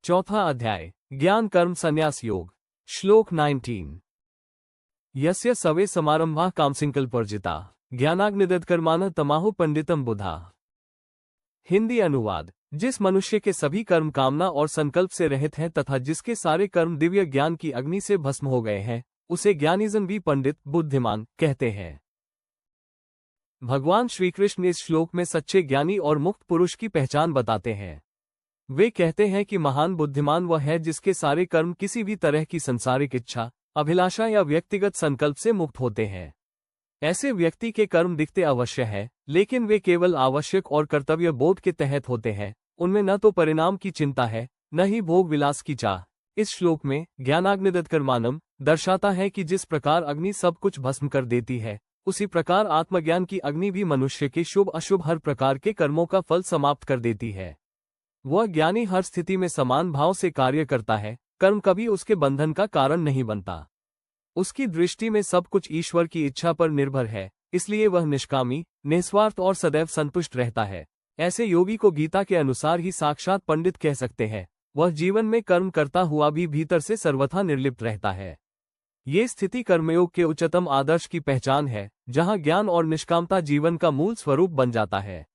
चौथा अध्याय ज्ञान कर्म संन्यास योग। श्लोक 19। यस्य सवे समारंभा कामसंकल्पवर्जिता ज्ञानाग्निदग्धकर्माणः तमाहु पंडितम बुधा। हिंदी अनुवाद। जिस मनुष्य के सभी कर्म कामना और संकल्प से रहित हैं तथा जिसके सारे कर्म दिव्य ज्ञान की अग्नि से भस्म हो गए हैं, उसे ज्ञानीजन भी पंडित बुद्धिमान कहते हैं। भगवान श्रीकृष्ण इस श्लोक में सच्चे ज्ञानी और मुक्त पुरुष की पहचान बताते हैं। वे कहते हैं कि महान बुद्धिमान वह है जिसके सारे कर्म किसी भी तरह की सांसारिक इच्छा, अभिलाषा या व्यक्तिगत संकल्प से मुक्त होते हैं। ऐसे व्यक्ति के कर्म दिखते अवश्य है, लेकिन वे केवल आवश्यक और कर्तव्य बोध के तहत होते हैं। उनमें न तो परिणाम की चिंता है, न ही भोग विलास की चाह। इस श्लोक में ज्ञानाग्निदग्धकर्माणम् दर्शाता है कि जिस प्रकार अग्नि सब कुछ भस्म कर देती है, उसी प्रकार आत्मज्ञान की अग्नि भी मनुष्य के शुभ अशुभ हर प्रकार के कर्मों का फल समाप्त कर देती है। वह ज्ञानी हर स्थिति में समान भाव से कार्य करता है। कर्म कभी उसके बंधन का कारण नहीं बनता। उसकी दृष्टि में सब कुछ ईश्वर की इच्छा पर निर्भर है, इसलिए वह निष्कामी, निस्वार्थ और सदैव संतुष्ट रहता है। ऐसे योगी को गीता के अनुसार ही साक्षात पंडित कह सकते हैं। वह जीवन में कर्म करता हुआ भी भीतर से सर्वथा निर्लिप्त रहता है। ये स्थिति कर्मयोग के उच्चतम आदर्श की पहचान है, जहां ज्ञान और निष्कामता जीवन का मूल स्वरूप बन जाता है।